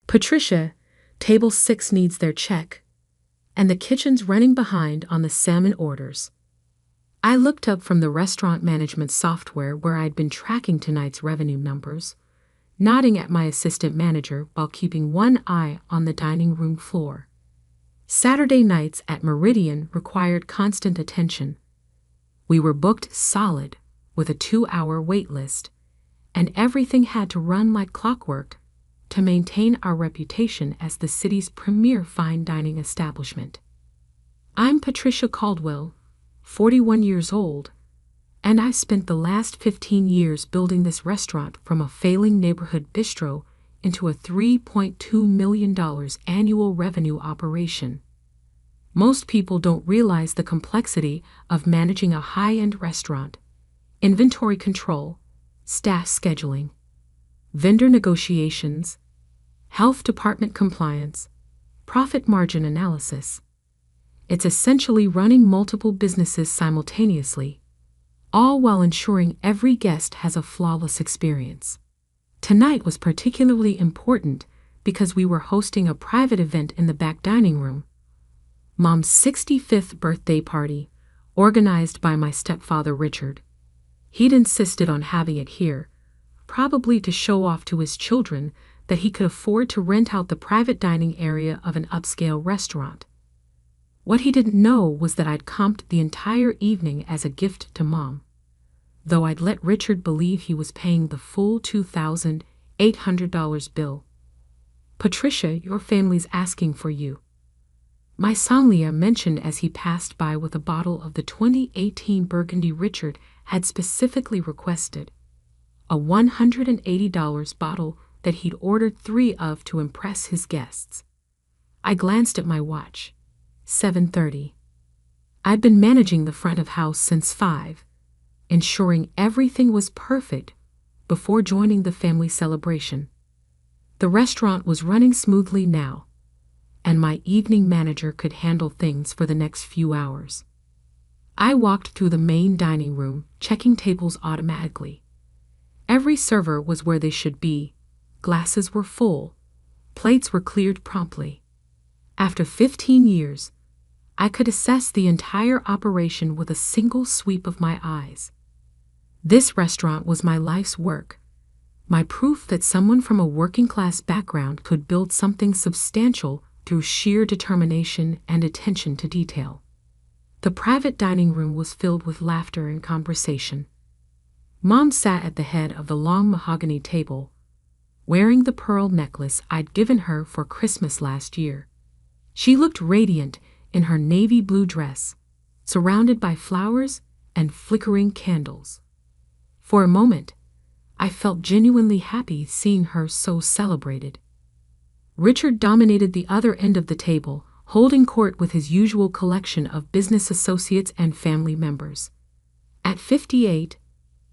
Patricia, table 6 needs their check, and the kitchen's running behind on the salmon orders. I looked up from the restaurant management software where I'd been tracking tonight's revenue numbers, nodding at my assistant manager while keeping one eye on the dining room floor. Saturday nights at Meridian required constant attention. We were booked solid with a 2-hour wait list, and everything had to run like clockwork to maintain our reputation as the city's premier fine dining establishment. I'm Patricia Caldwell, 41 years old, and I spent the last 15 years building this restaurant from a failing neighborhood bistro into a $3.2 million annual revenue operation. Most people don't realize the complexity of managing a high-end restaurant: inventory control, staff scheduling, vendor negotiations, health department compliance, profit margin analysis. It's essentially running multiple businesses simultaneously, all while ensuring every guest has a flawless experience. Tonight was particularly important because we were hosting a private event in the back dining room. Mom's 65th birthday party, organized by my stepfather Richard. He'd insisted on having it here, probably to show off to his children that he could afford to rent out the private dining area of an upscale restaurant. What he didn't know was that I'd comped the entire evening as a gift to Mom, though I'd let Richard believe he was paying the full $2,800 bill. "Patricia, your family's asking for you," my son-in-law mentioned as he passed by with a bottle of the 2018 Burgundy Richard had specifically requested, a $180 bottle that he'd ordered 3 of to impress his guests. I glanced at my watch. 7:30. I'd been managing the front of house since 5, ensuring everything was perfect before joining the family celebration. The restaurant was running smoothly now, and my evening manager could handle things for the next few hours. I walked through the main dining room, checking tables automatically. Every server was where they should be, glasses were full, plates were cleared promptly. After 15 years, I could assess the entire operation with a single sweep of my eyes. This restaurant was my life's work, my proof that someone from a working-class background could build something substantial through sheer determination and attention to detail. The private dining room was filled with laughter and conversation. Mom sat at the head of the long mahogany table, wearing the pearl necklace I'd given her for Christmas last year. She looked radiant in her navy blue dress, surrounded by flowers and flickering candles. For a moment, I felt genuinely happy seeing her so celebrated. Richard dominated the other end of the table, holding court with his usual collection of business associates and family members. At 58,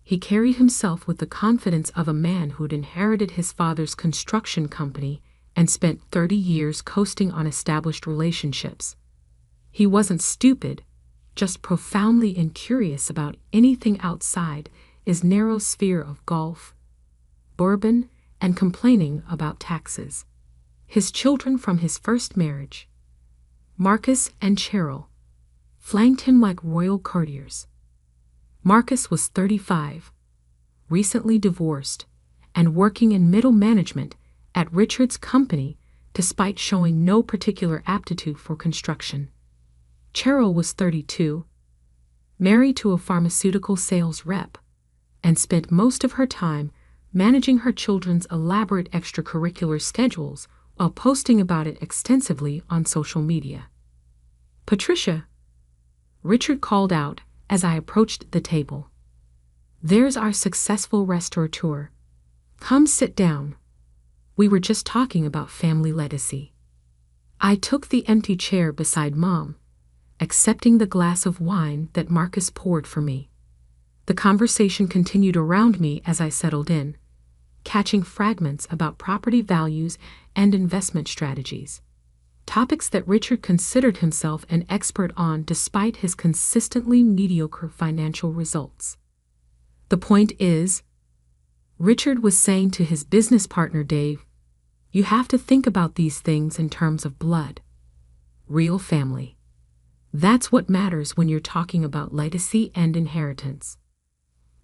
he carried himself with the confidence of a man who'd inherited his father's construction company and spent 30 years coasting on established relationships. He wasn't stupid, just profoundly incurious about anything outside his narrow sphere of golf, bourbon, and complaining about taxes. His children from his first marriage, Marcus and Cheryl, flanked him like royal courtiers. Marcus was 35, recently divorced, and working in middle management at Richard's company despite showing no particular aptitude for construction. Cheryl was 32, married to a pharmaceutical sales rep, and spent most of her time managing her children's elaborate extracurricular schedules while posting about it extensively on social media. "Patricia," Richard called out as I approached the table. "There's our successful restaurateur. Come sit down. We were just talking about family legacy." I took the empty chair beside Mom, accepting the glass of wine that Marcus poured for me. The conversation continued around me as I settled in, catching fragments about property values and investment strategies, topics that Richard considered himself an expert on despite his consistently mediocre financial results. "The point is," Richard was saying to his business partner Dave, You have to think about these things in terms of blood. Real family. That's what matters when you're talking about legacy and inheritance.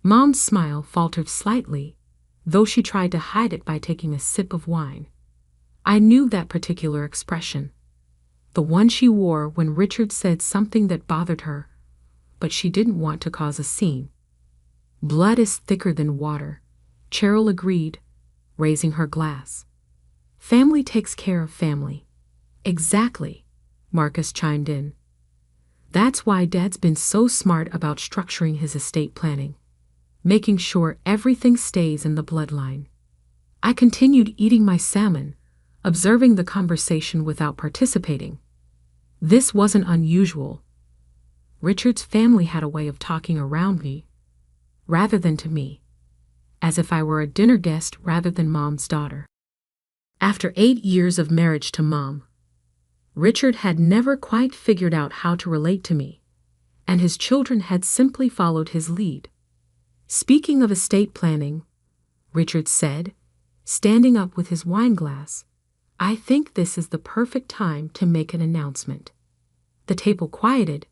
Mom's smile faltered slightly, though she tried to hide it by taking a sip of wine. I knew that particular expression. The one she wore when Richard said something that bothered her, but she didn't want to cause a scene. Blood is thicker than water, Cheryl agreed, raising her glass. Family takes care of family. Exactly, Marcus chimed in. That's why Dad's been so smart about structuring his estate planning, making sure everything stays in the bloodline. I continued eating my salmon, observing the conversation without participating. This wasn't unusual. Richard's family had a way of talking around me, rather than to me, as if I were a dinner guest rather than Mom's daughter. After 8 years of marriage to Mom, Richard had never quite figured out how to relate to me, and his children had simply followed his lead. Speaking of estate planning, Richard said, standing up with his wine glass, I think this is the perfect time to make an announcement. The table quieted,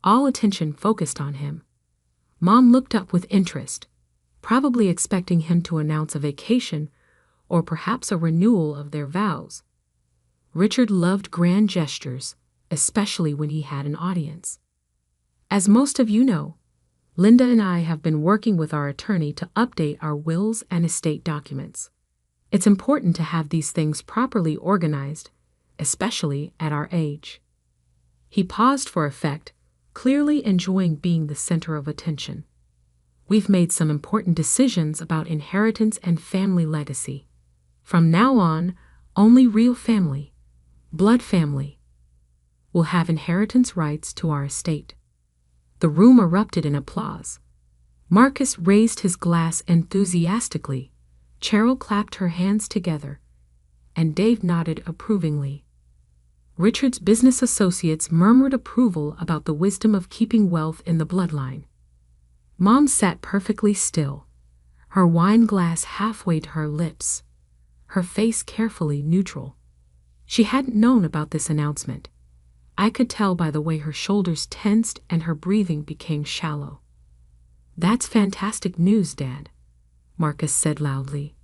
all attention focused on him. Mom looked up with interest, probably expecting him to announce a vacation or perhaps a renewal of their vows. Richard loved grand gestures, especially when he had an audience. As most of you know, Linda and I have been working with our attorney to update our wills and estate documents. It's important to have these things properly organized, especially at our age. He paused for effect, clearly enjoying being the center of attention. We've made some important decisions about inheritance and family legacy. From now on, only real family, blood family, will have inheritance rights to our estate. The room erupted in applause. Marcus raised his glass enthusiastically, Cheryl clapped her hands together, and Dave nodded approvingly. Richard's business associates murmured approval about the wisdom of keeping wealth in the bloodline. Mom sat perfectly still, her wine glass halfway to her lips, her face carefully neutral. She hadn't known about this announcement. I could tell by the way her shoulders tensed and her breathing became shallow. That's fantastic news, Dad, Marcus said loudly.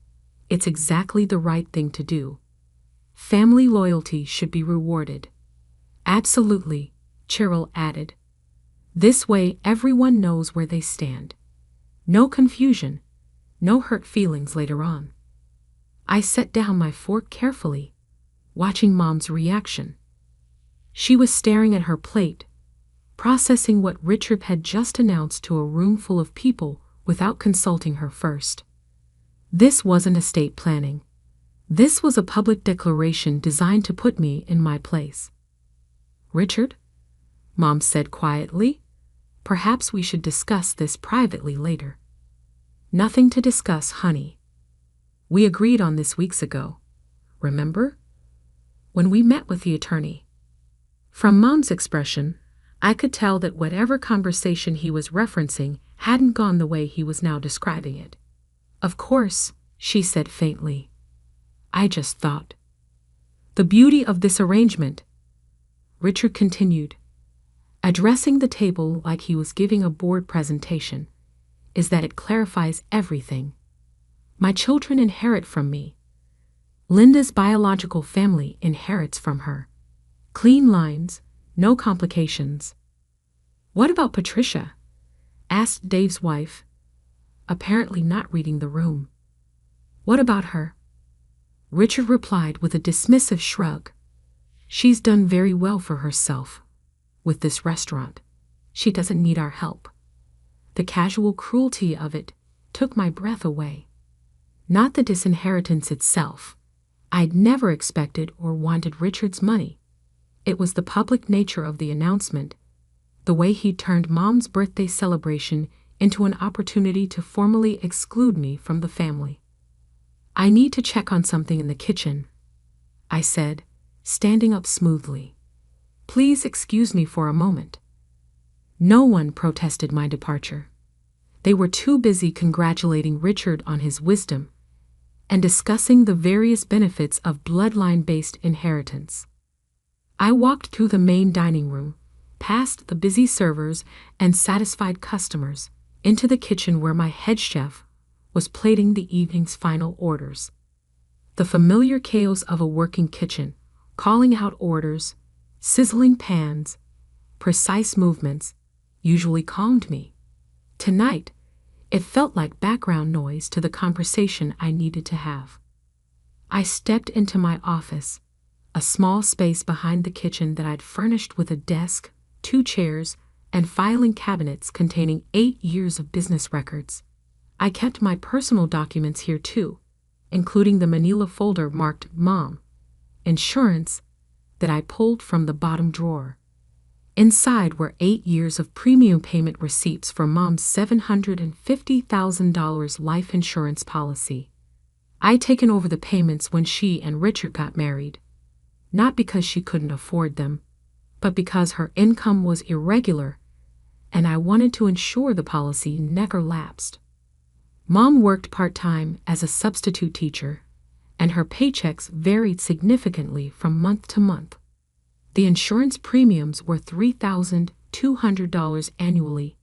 It's exactly the right thing to do. Family loyalty should be rewarded. Absolutely, Cheryl added. This way everyone knows where they stand. No confusion, no hurt feelings later on. I set down my fork carefully, watching Mom's reaction. She was staring at her plate, processing what Richard had just announced to a room full of people without consulting her first. This wasn't estate planning. This was a public declaration designed to put me in my place. Richard, Mom said quietly, perhaps we should discuss this privately later. Nothing to discuss, honey. We agreed on this weeks ago. Remember? When we met with the attorney. From Mom's expression, I could tell that whatever conversation he was referencing hadn't gone the way he was now describing it. Of course, she said faintly. I just thought. The beauty of this arrangement, Richard continued, addressing the table like he was giving a board presentation, is that it clarifies everything. My children inherit from me. Linda's biological family inherits from her. Clean lines, no complications. What about Patricia? Asked Dave's wife, apparently not reading the room. What about her? Richard replied with a dismissive shrug. She's done very well for herself. With this restaurant, she doesn't need our help. The casual cruelty of it took my breath away. Not the disinheritance itself. I'd never expected or wanted Richard's money. It was the public nature of the announcement, the way he turned Mom's birthday celebration into an opportunity to formally exclude me from the family. I need to check on something in the kitchen, I said, standing up smoothly. Please excuse me for a moment. No one protested my departure. They were too busy congratulating Richard on his wisdom and discussing the various benefits of bloodline-based inheritance. I walked through the main dining room, past the busy servers and satisfied customers, into the kitchen where my head chef was plating the evening's final orders. The familiar chaos of a working kitchen, calling out orders, sizzling pans, precise movements, usually calmed me. Tonight, it felt like background noise to the conversation I needed to have. I stepped into my office, a small space behind the kitchen that I'd furnished with a desk, 2 chairs, and filing cabinets containing 8 years of business records. I kept my personal documents here too, including the manila folder marked Mom, Insurance, that I pulled from the bottom drawer. Inside were 8 years of premium payment receipts for Mom's $750,000 life insurance policy. I'd taken over the payments when she and Richard got married, not because she couldn't afford them, but because her income was irregular, and I wanted to ensure the policy never lapsed. Mom worked part-time as a substitute teacher, and her paychecks varied significantly from month to month. The insurance premiums were $3,200 annually,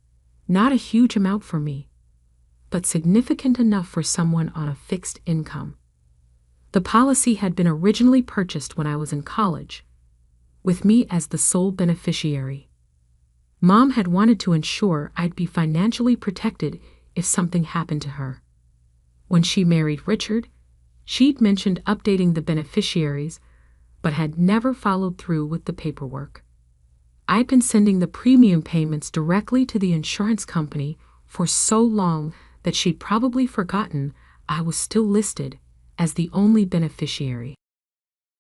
not a huge amount for me, but significant enough for someone on a fixed income. The policy had been originally purchased when I was in college, with me as the sole beneficiary. Mom had wanted to ensure I'd be financially protected if something happened to her. When she married Richard, she'd mentioned updating the beneficiaries, but had never followed through with the paperwork. I'd been sending the premium payments directly to the insurance company for so long that she'd probably forgotten I was still listed as the only beneficiary.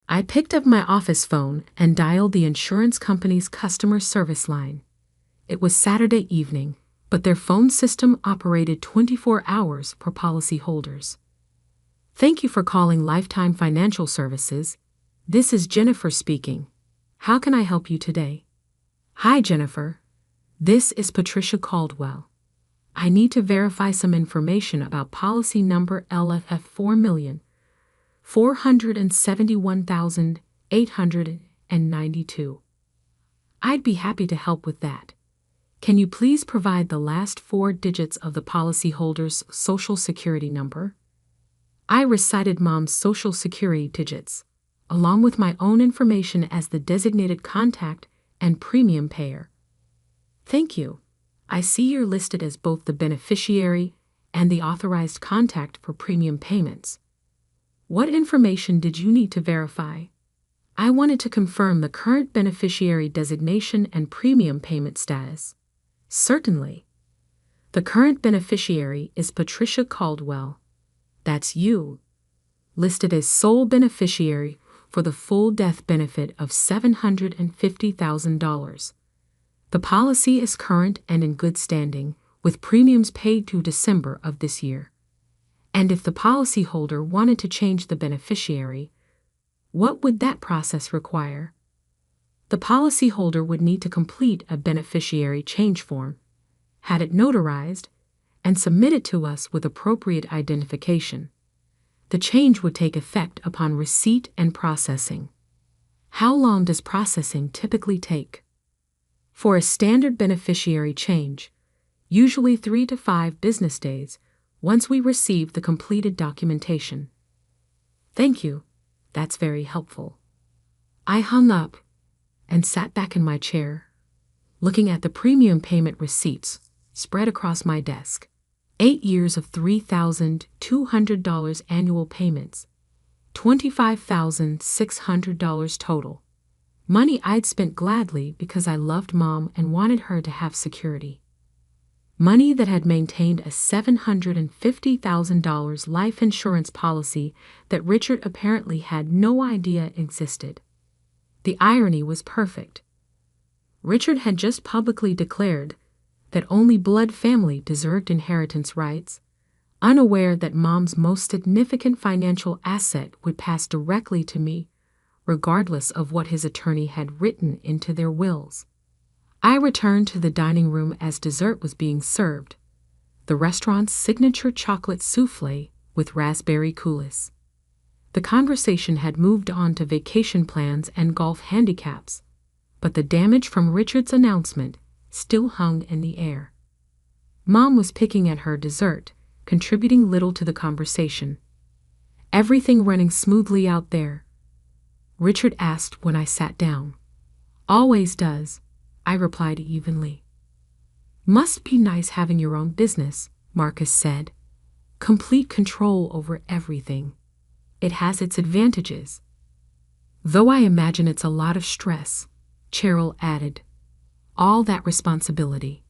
I picked up my office phone and dialed the insurance company's customer service line. It was Saturday evening, but their phone system operated 24 hours for policyholders. Thank you for calling Lifetime Financial Services. This is Jennifer speaking. How can I help you today? Hi, Jennifer. This is Patricia Caldwell. I need to verify some information about policy number LFF 4,471,892. I'd be happy to help with that. Can you please provide the last 4 digits of the policyholder's Social Security number? I recited Mom's Social Security digits, along with my own information as the designated contact and premium payer. Thank you. I see you're listed as both the beneficiary and the authorized contact for premium payments. What information did you need to verify? I wanted to confirm the current beneficiary designation and premium payment status. Certainly. The current beneficiary is Patricia Caldwell. That's you, listed as sole beneficiary for the full death benefit of $750,000. The policy is current and in good standing, with premiums paid through December of this year. And if the policyholder wanted to change the beneficiary, what would that process require? The policyholder would need to complete a beneficiary change form, had it notarized, and submit it to us with appropriate identification. The change would take effect upon receipt and processing. How long does processing typically take? For a standard beneficiary change, usually 3 to 5 business days, once we receive the completed documentation. Thank you. That's very helpful. I hung up and sat back in my chair, looking at the premium payment receipts spread across my desk. 8 years of $3,200 annual payments, $25,600 total. Money I'd spent gladly because I loved Mom and wanted her to have security. Money that had maintained a $750,000 life insurance policy that Richard apparently had no idea existed. The irony was perfect. Richard had just publicly declared that only blood family deserved inheritance rights, unaware that Mom's most significant financial asset would pass directly to me, regardless of what his attorney had written into their wills. I returned to the dining room as dessert was being served. The restaurant's signature chocolate souffle with raspberry coulis. The conversation had moved on to vacation plans and golf handicaps, but the damage from Richard's announcement still hung in the air. Mom was picking at her dessert, contributing little to the conversation. "Everything running smoothly out there?" Richard asked when I sat down. "Always does," I replied evenly. "Must be nice having your own business," Marcus said. "Complete control over everything. It has its advantages." "Though I imagine it's a lot of stress," Cheryl added. "All that responsibility.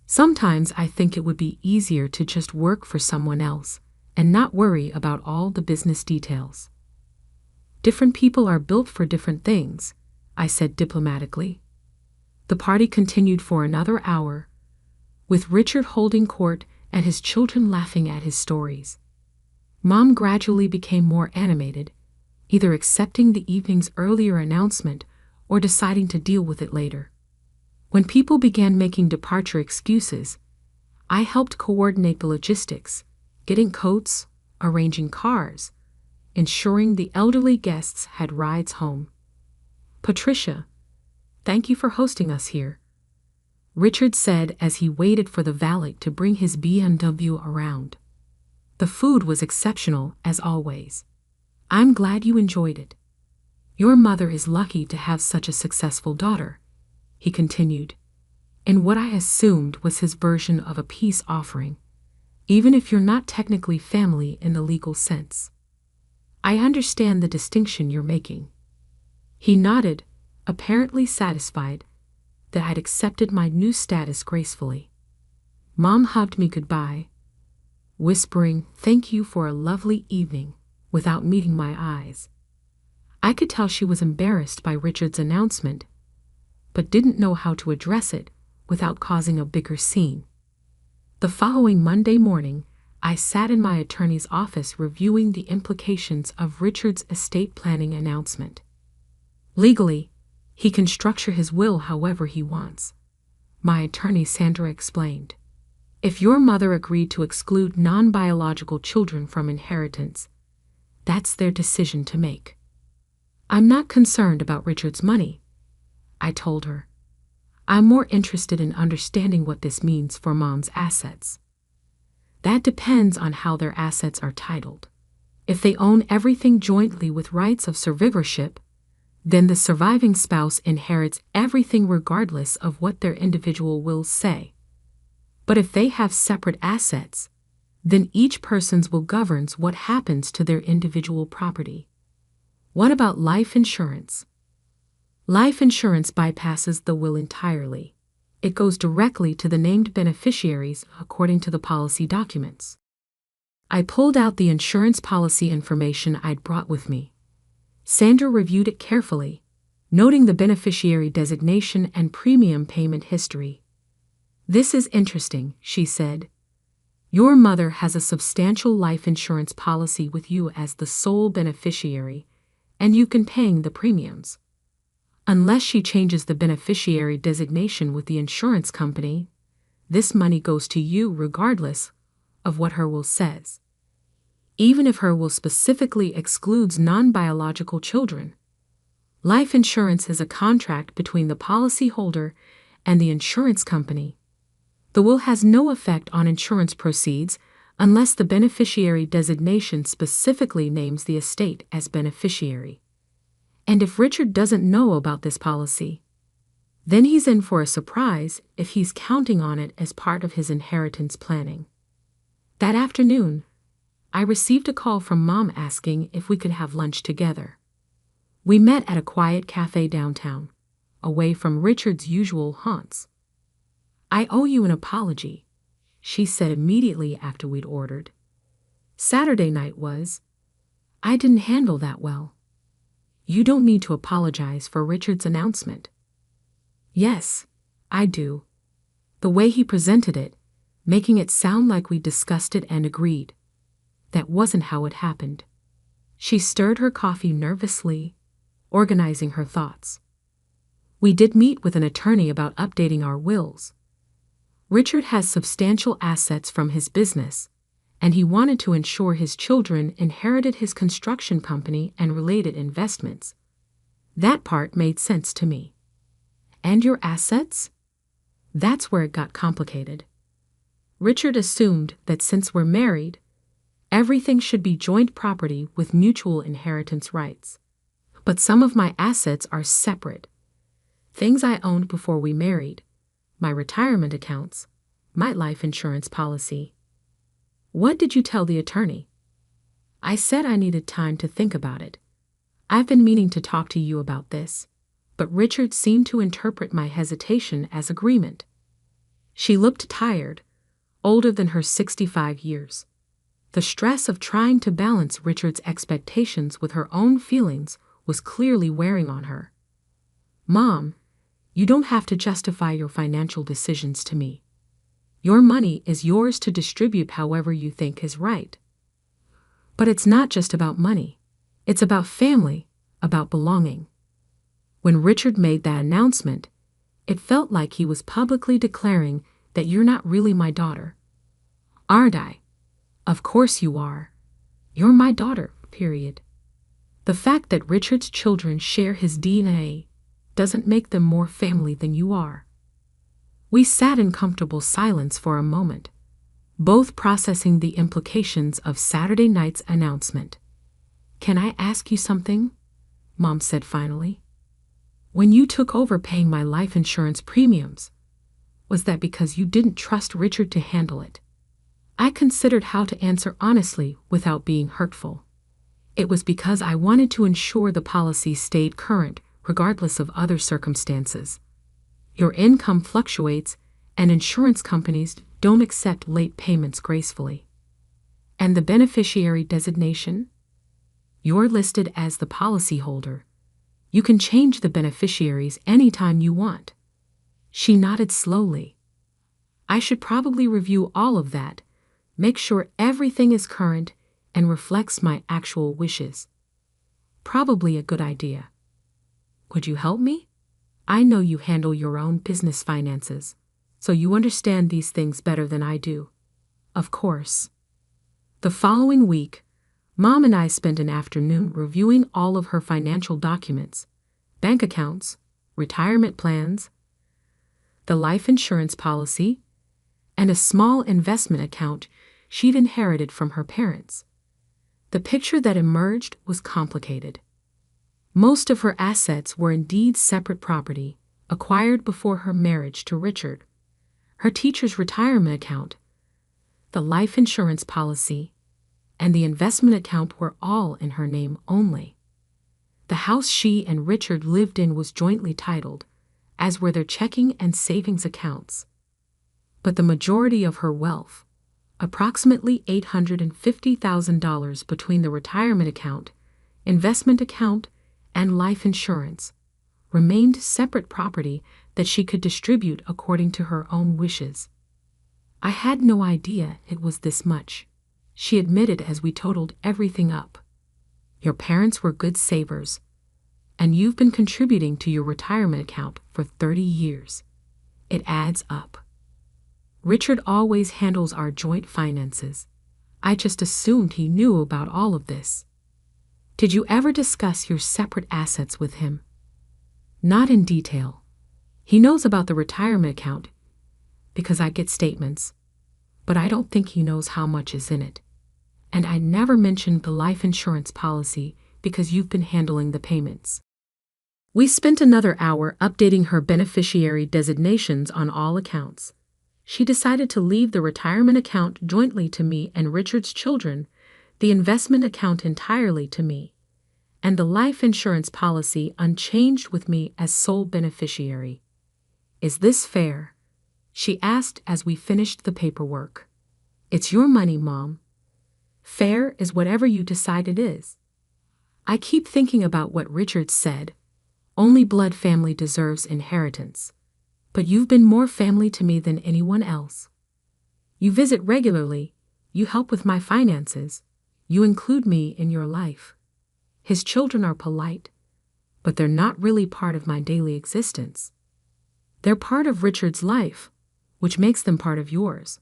Sometimes I think it would be easier to just work for someone else and not worry about all the business details." "Different people are built for different things," I said diplomatically. The party continued for another hour, with Richard holding court and his children laughing at his stories. Mom gradually became more animated, either accepting the evening's earlier announcement or deciding to deal with it later. When people began making departure excuses, I helped coordinate the logistics, getting coats, arranging cars, ensuring the elderly guests had rides home. "Patricia, thank you for hosting us here," Richard said as he waited for the valet to bring his BMW around. "The food was exceptional, as always. I'm glad you enjoyed it. Your mother is lucky to have such a successful daughter," he continued, in what I assumed was his version of a peace offering, "even if you're not technically family in the legal sense. I understand the distinction you're making." He nodded, apparently satisfied that I'd accepted my new status gracefully. Mom hugged me goodbye, whispering, "Thank you for a lovely evening," without meeting my eyes. I could tell she was embarrassed by Richard's announcement, but didn't know how to address it without causing a bigger scene. The following Monday morning, I sat in my attorney's office reviewing the implications of Richard's estate planning announcement. Legally, he can structure his will however he wants, my attorney Sandra explained. If your mother agreed to exclude non-biological children from inheritance, that's their decision to make. "I'm not concerned about Richard's money," I told her. "I'm more interested in understanding what this means for Mom's assets." "That depends on how their assets are titled. If they own everything jointly with rights of survivorship, then the surviving spouse inherits everything regardless of what their individual wills say. But if they have separate assets, then each person's will governs what happens to their individual property." "What about life insurance?" "Life insurance bypasses the will entirely. It goes directly to the named beneficiaries according to the policy documents." I pulled out the insurance policy information I'd brought with me. Sandra reviewed it carefully, noting the beneficiary designation and premium payment history. "This is interesting," she said. "Your mother has a substantial life insurance policy with you as the sole beneficiary, and you've been paying the premiums. Unless she changes the beneficiary designation with the insurance company, this money goes to you regardless of what her will says, even if her will specifically excludes non-biological children. Life insurance is a contract between the policyholder and the insurance company. The will has no effect on insurance proceeds unless the beneficiary designation specifically names the estate as beneficiary. And if Richard doesn't know about this policy, then he's in for a surprise if he's counting on it as part of his inheritance planning." That afternoon, I received a call from Mom asking if we could have lunch together. We met at a quiet cafe downtown, away from Richard's usual haunts. "I owe you an apology," she said immediately after we'd ordered. "Saturday night was. I didn't handle that well." "You don't need to apologize for Richard's announcement." "Yes, I do. The way he presented it, making it sound like we discussed it and agreed. That wasn't how it happened." She stirred her coffee nervously, organizing her thoughts. "We did meet with an attorney about updating our wills. Richard has substantial assets from his business, and he wanted to ensure his children inherited his construction company and related investments. That part made sense to me. And your assets? That's where it got complicated. Richard assumed that since we're married, everything should be joint property with mutual inheritance rights. But some of my assets are separate. Things I owned before we married, my retirement accounts, my life insurance policy. What did you tell the attorney? I said I needed time to think about it. I've been meaning to talk to you about this, but Richard seemed to interpret my hesitation as agreement. She looked tired, older than her 65 years. The stress of trying to balance Richard's expectations with her own feelings was clearly wearing on her. Mom, you don't have to justify your financial decisions to me. Your money is yours to distribute however you think is right. But it's not just about money. It's about family, about belonging. When Richard made that announcement, it felt like he was publicly declaring that you're not really my daughter. Aren't I? Of course you are. You're my daughter, period. The fact that Richard's children share his DNA doesn't make them more family than you are. We sat in comfortable silence for a moment, both processing the implications of Saturday night's announcement. Can I ask you something? Mom said finally. When you took over paying my life insurance premiums, was that because you didn't trust Richard to handle it? I considered how to answer honestly without being hurtful. It was because I wanted to ensure the policy stayed current regardless of other circumstances. Your income fluctuates, and insurance companies don't accept late payments gracefully. And the beneficiary designation? You're listed as the policyholder. You can change the beneficiaries anytime you want. She nodded slowly. I should probably review all of that, make sure everything is current and reflects my actual wishes. Probably a good idea. Could you help me? I know you handle your own business finances, so you understand these things better than I do. Of course. The following week, Mom and I spent an afternoon reviewing all of her financial documents, bank accounts, retirement plans, the life insurance policy, and a small investment account she'd inherited from her parents. The picture that emerged was complicated. Most of her assets were indeed separate property, acquired before her marriage to Richard. Her teacher's retirement account, the life insurance policy, and the investment account were all in her name only. The house she and Richard lived in was jointly titled, as were their checking and savings accounts. But the majority of her wealth, approximately $850,000 between the retirement account, investment account, and life insurance, remained separate property that she could distribute according to her own wishes. I had no idea it was this much, she admitted as we totaled everything up. Your parents were good savers, and you've been contributing to your retirement account for 30 years. It adds up. Richard always handles our joint finances. I just assumed he knew about all of this. Did you ever discuss your separate assets with him? Not in detail. He knows about the retirement account because I get statements, but I don't think he knows how much is in it. And I never mentioned the life insurance policy because you've been handling the payments. We spent another hour updating her beneficiary designations on all accounts. She decided to leave the retirement account jointly to me and Richard's children, the investment account entirely to me, and the life insurance policy unchanged with me as sole beneficiary. Is this fair? She asked as we finished the paperwork. It's your money, Mom. Fair is whatever you decide it is. I keep thinking about what Richard said. Only blood family deserves inheritance. But you've been more family to me than anyone else. You visit regularly, you help with my finances, you include me in your life. His children are polite, but they're not really part of my daily existence. They're part of Richard's life, which makes them part of yours.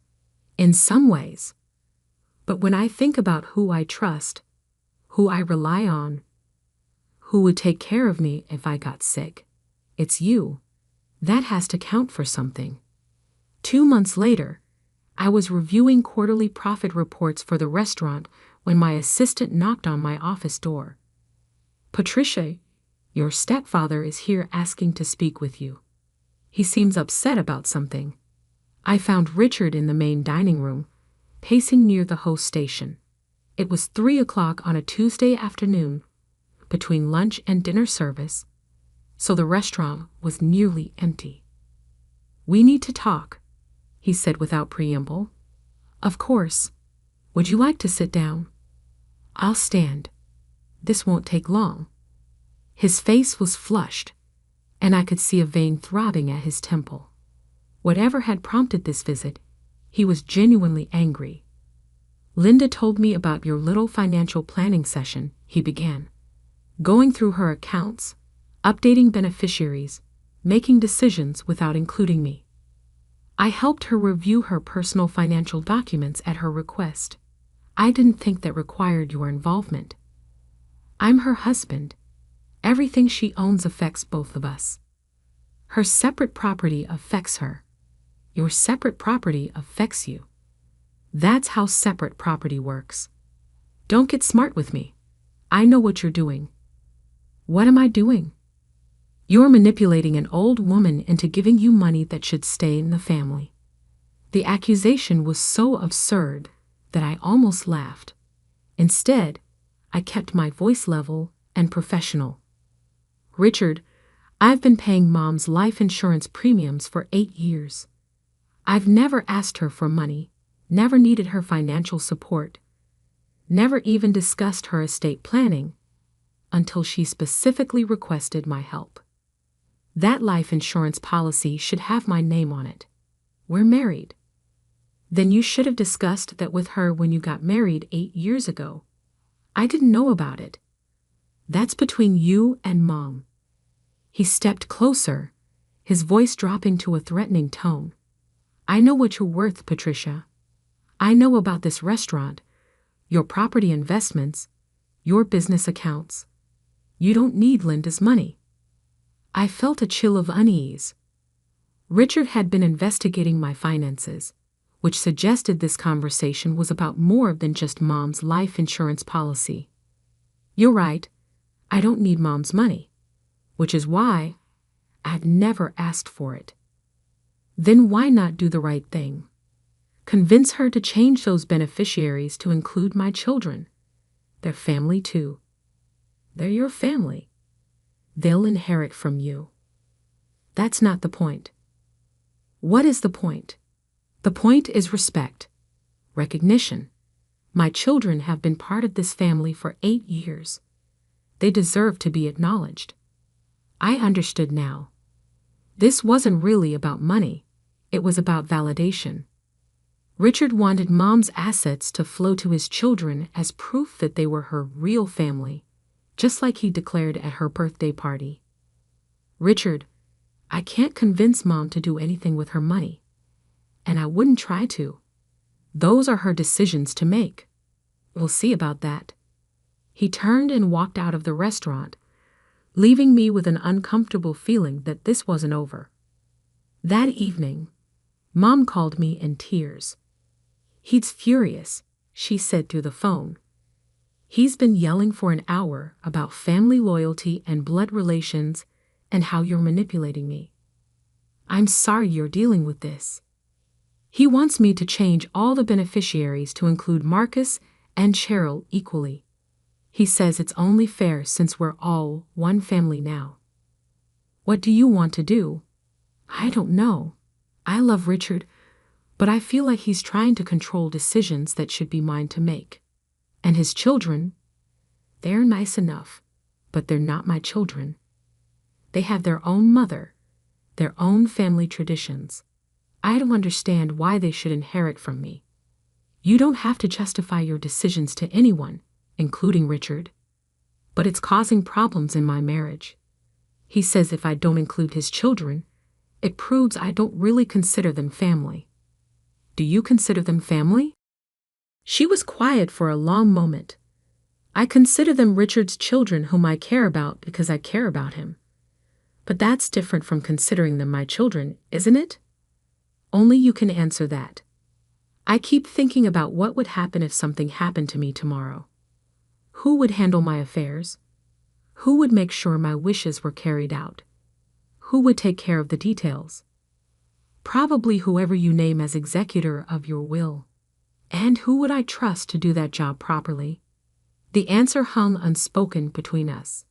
In some ways. But when I think about who I trust, who I rely on, who would take care of me if I got sick, it's you. That has to count for something. 2 months later, I was reviewing quarterly profit reports for the restaurant when my assistant knocked on my office door. "Patricia, your stepfather is here asking to speak with you. He seems upset about something." I found Richard in the main dining room, pacing near the host station. It was 3 o'clock on a Tuesday afternoon, between lunch and dinner service, so the restaurant was nearly empty. "We need to talk," he said without preamble. "Of course. Would you like to sit down?" "I'll stand. This won't take long." His face was flushed, and I could see a vein throbbing at his temple. Whatever had prompted this visit, he was genuinely angry. "Linda told me about your little financial planning session," he began. "Going through her accounts, updating beneficiaries, making decisions without including me. I helped her review her personal financial documents at her request. I didn't think that required your involvement. I'm her husband. Everything she owns affects both of us. Her separate property affects her. Your separate property affects you. That's how separate property works. Don't get smart with me. I know what you're doing." "What am I doing?" "You're manipulating an old woman into giving you money that should stay in the family." The accusation was so absurd that I almost laughed. Instead, I kept my voice level and professional. "Richard, I've been paying Mom's life insurance premiums for 8 years. I've never asked her for money, never needed her financial support, never even discussed her estate planning, until she specifically requested my help. That life insurance policy should have my name on it. We're married. Then you should have discussed that with her when you got married 8 years ago. I didn't know about it. That's between you and Mom." He stepped closer, his voice dropping to a threatening tone. "I know what you're worth, Patricia. I know about this restaurant, your property investments, your business accounts. You don't need Linda's money." I felt a chill of unease. Richard had been investigating my finances, which suggested this conversation was about more than just Mom's life insurance policy. "You're right. I don't need Mom's money, which is why I've never asked for it." "Then why not do the right thing? Convince her to change those beneficiaries to include my children. They're family too. They're your family. They'll inherit from you." "That's not the point." "What is the point?" "The point is respect, recognition. My children have been part of this family for 8 years. They deserve to be acknowledged." I understood now. This wasn't really about money. It was about validation. Richard wanted Mom's assets to flow to his children as proof that they were her real family, just like he declared at her birthday party. "Richard, I can't convince Mom to do anything with her money. And I wouldn't try to. Those are her decisions to make. We'll see about that." He turned and walked out of the restaurant, leaving me with an uncomfortable feeling that this wasn't over. That evening, Mom called me in tears. "He's furious," she said through the phone. "He's been yelling for an hour about family loyalty and blood relations and how you're manipulating me. I'm sorry you're dealing with this. He wants me to change all the beneficiaries to include Marcus and Cheryl equally. He says it's only fair since we're all one family now." "What do you want to do?" "I don't know. I love Richard, but I feel like he's trying to control decisions that should be mine to make. And his children, they're nice enough, but they're not my children. They have their own mother, their own family traditions. I don't understand why they should inherit from me. You don't have to justify your decisions to anyone, including Richard. But it's causing problems in my marriage. He says if I don't include his children, it proves I don't really consider them family. Do you consider them family?" She was quiet for a long moment. I consider them Richard's children whom I care about because I care about him. But that's different from considering them my children, isn't it? Only you can answer that. I keep thinking about what would happen if something happened to me tomorrow. Who would handle my affairs? Who would make sure my wishes were carried out? Who would take care of the details? Probably whoever you name as executor of your will. And who would I trust to do that job properly? The answer hung unspoken between us.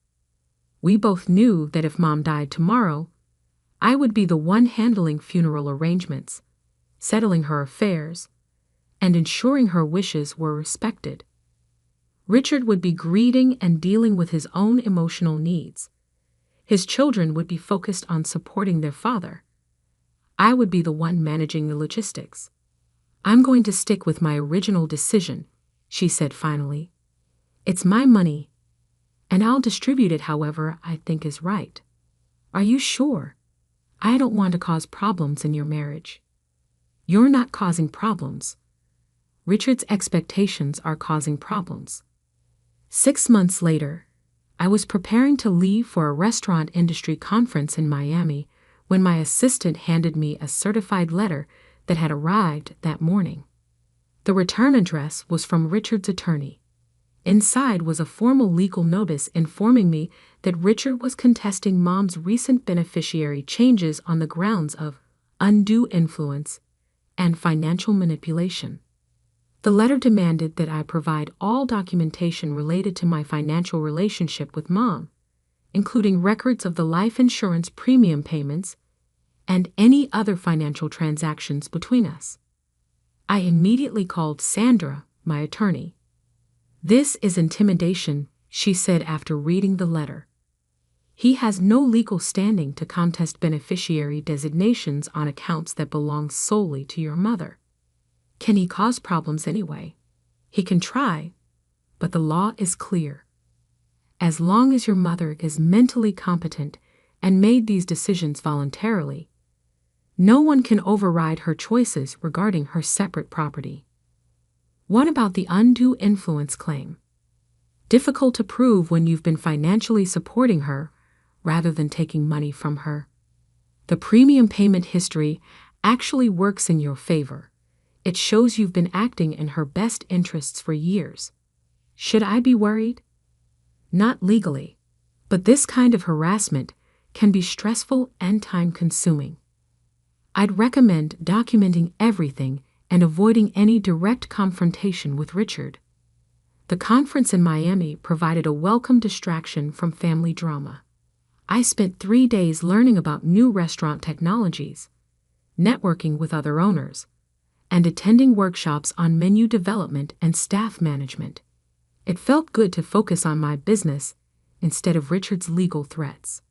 We both knew that if Mom died tomorrow, I would be the one handling funeral arrangements, settling her affairs, and ensuring her wishes were respected. Richard would be grieving and dealing with his own emotional needs. His children would be focused on supporting their father. I would be the one managing the logistics. I'm going to stick with my original decision, she said finally. It's my money, and I'll distribute it however I think is right. Are you sure? I don't want to cause problems in your marriage. You're not causing problems. Richard's expectations are causing problems. 6 months later, I was preparing to leave for a restaurant industry conference in Miami when my assistant handed me a certified letter that had arrived that morning. The return address was from Richard's attorney. Inside was a formal legal notice informing me that Richard was contesting Mom's recent beneficiary changes on the grounds of undue influence and financial manipulation. The letter demanded that I provide all documentation related to my financial relationship with Mom, including records of the life insurance premium payments and any other financial transactions between us. I immediately called Sandra, my attorney. This is intimidation, she said after reading the letter. He has no legal standing to contest beneficiary designations on accounts that belong solely to your mother. Can he cause problems anyway? He can try, but the law is clear. As long as your mother is mentally competent and made these decisions voluntarily, no one can override her choices regarding her separate property. What about the undue influence claim? Difficult to prove when you've been financially supporting her rather than taking money from her. The premium payment history actually works in your favor. It shows you've been acting in her best interests for years. Should I be worried? Not legally, but this kind of harassment can be stressful and time-consuming. I'd recommend documenting everything and avoiding any direct confrontation with Richard. The conference in Miami provided a welcome distraction from family drama. I spent 3 days learning about new restaurant technologies, networking with other owners, and attending workshops on menu development and staff management. It felt good to focus on my business instead of Richard's legal threats.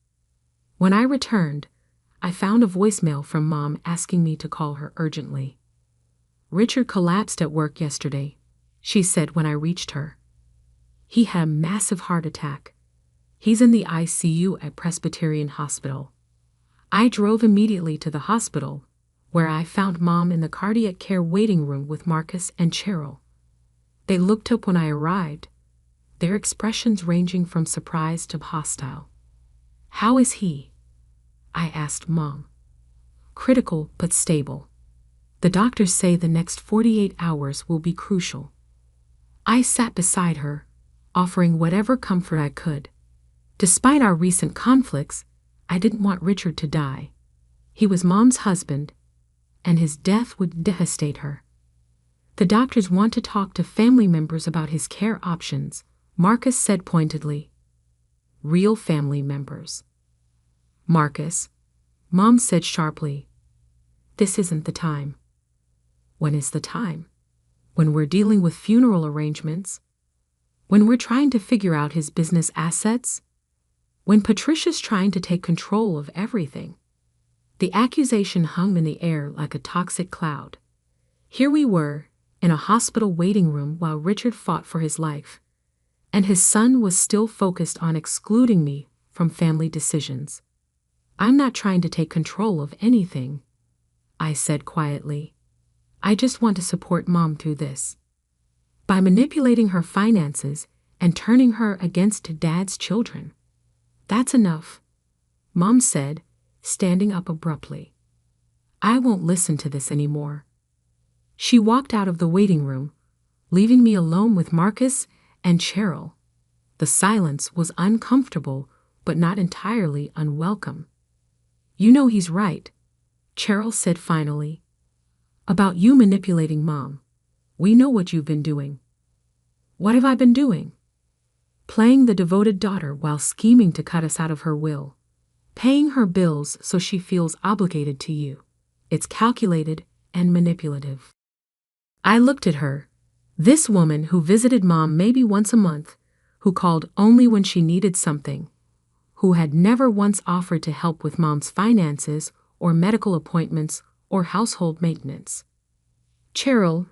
When I returned, I found a voicemail from Mom asking me to call her urgently. Richard collapsed at work yesterday, she said when I reached her. He had a massive heart attack. He's in the ICU at Presbyterian Hospital. I drove immediately to the hospital, where I found Mom in the cardiac care waiting room with Marcus and Cheryl. They looked up when I arrived, their expressions ranging from surprise to hostile. How is he? I asked Mom. Critical but stable. The doctors say the next 48 hours will be crucial. I sat beside her, offering whatever comfort I could. Despite our recent conflicts, I didn't want Richard to die. He was Mom's husband, and his death would devastate her. The doctors want to talk to family members about his care options, Marcus said pointedly. Real family members. Marcus, Mom said sharply. This isn't the time. When is the time? When we're dealing with funeral arrangements? When we're trying to figure out his business assets? When Patricia's trying to take control of everything? The accusation hung in the air like a toxic cloud. Here we were, in a hospital waiting room while Richard fought for his life, and his son was still focused on excluding me from family decisions. I'm not trying to take control of anything, I said quietly. I just want to support Mom through this. by manipulating her finances and turning her against Dad's children. That's enough, Mom said, standing up abruptly. I won't listen to this anymore. She walked out of the waiting room, leaving me alone with Marcus and Cheryl. The silence was uncomfortable, but not entirely unwelcome. You know he's right, Cheryl said finally. About you manipulating Mom. We know what you've been doing. What have I been doing? Playing the devoted daughter while scheming to cut us out of her will. Paying her bills so she feels obligated to you. It's calculated and manipulative. I looked at her, this woman who visited Mom maybe once a month, who called only when she needed something, who had never once offered to help with Mom's finances or medical appointments or household maintenance. Cheryl,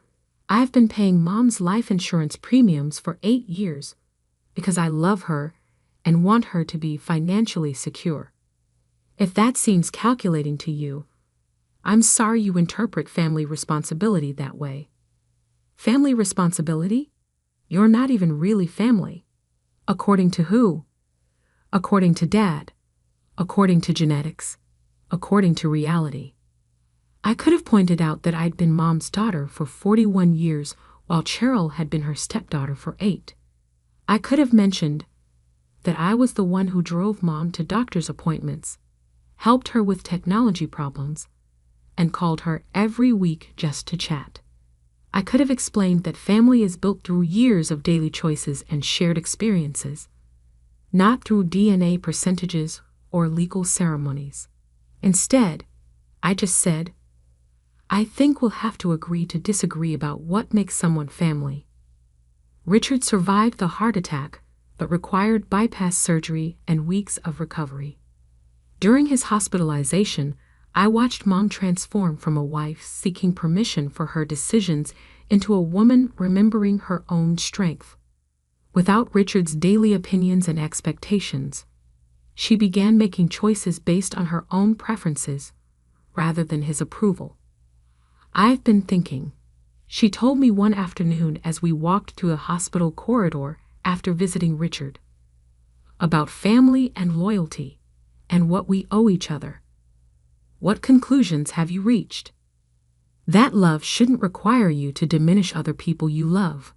I've been paying Mom's life insurance premiums for 8 years because I love her and want her to be financially secure. If that seems calculating to you, I'm sorry you interpret family responsibility that way. Family responsibility? You're not even really family. According to who? According to Dad. According to genetics. According to reality. I could have pointed out that I'd been Mom's daughter for 41 years while Cheryl had been her stepdaughter for 8. I could have mentioned that I was the one who drove Mom to doctor's appointments, helped her with technology problems, and called her every week just to chat. I could have explained that family is built through years of daily choices and shared experiences, not through DNA percentages or legal ceremonies. Instead, I just said, I think we'll have to agree to disagree about what makes someone family. Richard survived the heart attack, but required bypass surgery and weeks of recovery. During his hospitalization, I watched Mom transform from a wife seeking permission for her decisions into a woman remembering her own strength. Without Richard's daily opinions and expectations, she began making choices based on her own preferences rather than his approval. I've been thinking, she told me one afternoon as we walked through a hospital corridor after visiting Richard, about family and loyalty and what we owe each other. What conclusions have you reached? That love shouldn't require you to diminish other people you love.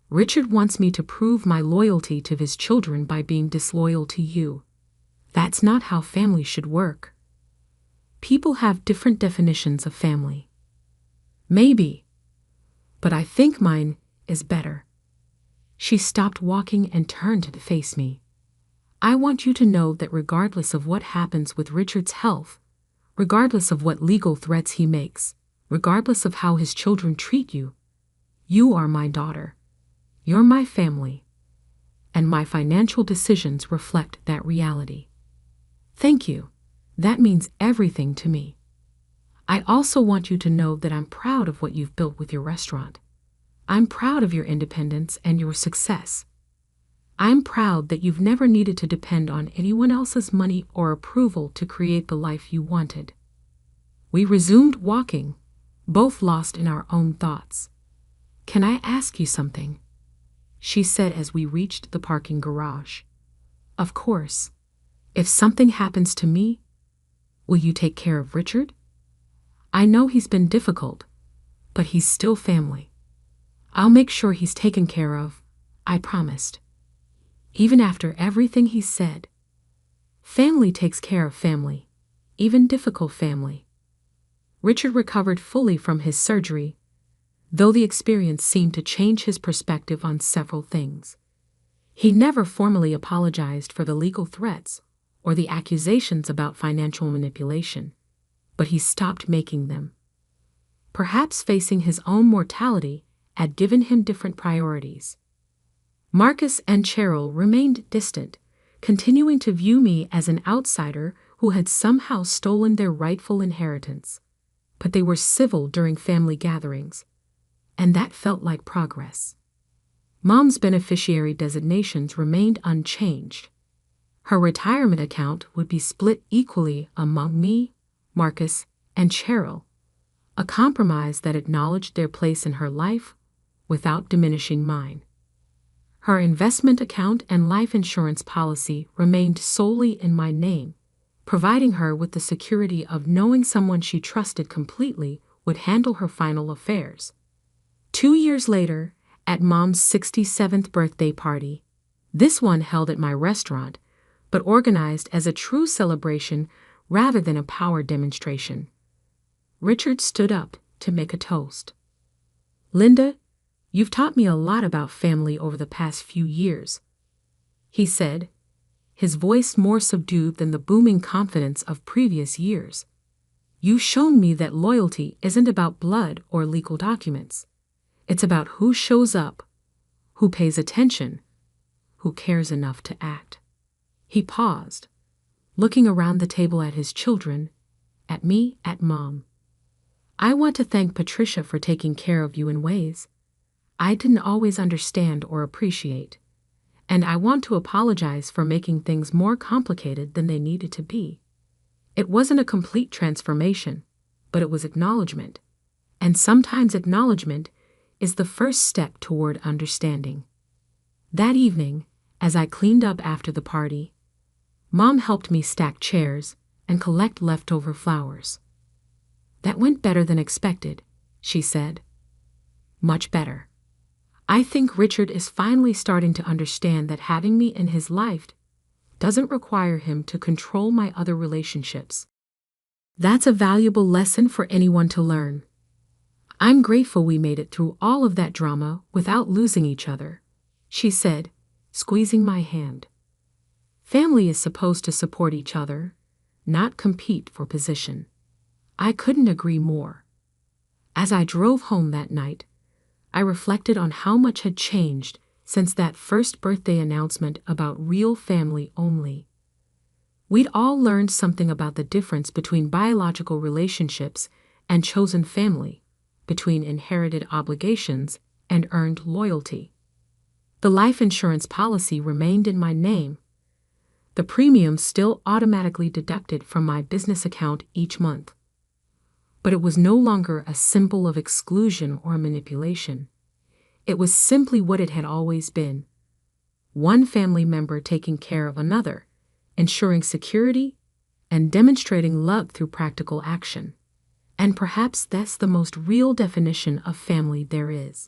Richard wants me to prove my loyalty to his children by being disloyal to you. That's not how family should work. People have different definitions of family. Maybe, but I think mine is better. She stopped walking and turned to face me. I want you to know that regardless of what happens with Richard's health, regardless of what legal threats he makes, regardless of how his children treat you, you are my daughter. You're my family. And my financial decisions reflect that reality. Thank you. That means everything to me. I also want you to know that I'm proud of what you've built with your restaurant. I'm proud of your independence and your success. I'm proud that you've never needed to depend on anyone else's money or approval to create the life you wanted. We resumed walking, both lost in our own thoughts. Can I ask you something? She said as we reached the parking garage. Of course. If something happens to me, will you take care of Richard? I know he's been difficult, but he's still family. I'll make sure he's taken care of, I promised. Even after everything he said. Family takes care of family, even difficult family. Richard recovered fully from his surgery, though the experience seemed to change his perspective on several things. He never formally apologized for the legal threats or the accusations about financial manipulation, but he stopped making them. Perhaps facing his own mortality had given him different priorities. Marcus and Cheryl remained distant, continuing to view me as an outsider who had somehow stolen their rightful inheritance. But they were civil during family gatherings, and that felt like progress. Mom's beneficiary designations remained unchanged. Her retirement account would be split equally among me, Marcus, and Cheryl, a compromise that acknowledged their place in her life without diminishing mine. Her investment account and life insurance policy remained solely in my name, providing her with the security of knowing someone she trusted completely would handle her final affairs. 2 years later, at Mom's 67th birthday party, this one held at my restaurant, but organized as a true celebration rather than a power demonstration, Richard stood up to make a toast. "Linda, you've taught me a lot about family over the past few years," he said, his voice more subdued than the booming confidence of previous years. "You've shown me that loyalty isn't about blood or legal documents. It's about who shows up, who pays attention, who cares enough to act." He paused, looking around the table at his children, at me, at Mom. "I want to thank Patricia for taking care of you in ways I didn't always understand or appreciate, and I want to apologize for making things more complicated than they needed to be. It wasn't a complete transformation, but it was acknowledgement, and sometimes acknowledgement is the first step toward understanding." That evening, as I cleaned up after the party, Mom helped me stack chairs and collect leftover flowers. "That went better than expected," she said. "Much better. I think Richard is finally starting to understand that having me in his life doesn't require him to control my other relationships. That's a valuable lesson for anyone to learn. I'm grateful we made it through all of that drama without losing each other," she said, squeezing my hand. "Family is supposed to support each other, not compete for position." I couldn't agree more. As I drove home that night, I reflected on how much had changed since that first birthday announcement about real family only. We'd all learned something about the difference between biological relationships and chosen family, between inherited obligations and earned loyalty. The life insurance policy remained in my name. The premiums still automatically deducted from my business account each month. But it was no longer a symbol of exclusion or manipulation. It was simply what it had always been: one family member taking care of another, ensuring security and demonstrating love through practical action. And perhaps that's the most real definition of family there is.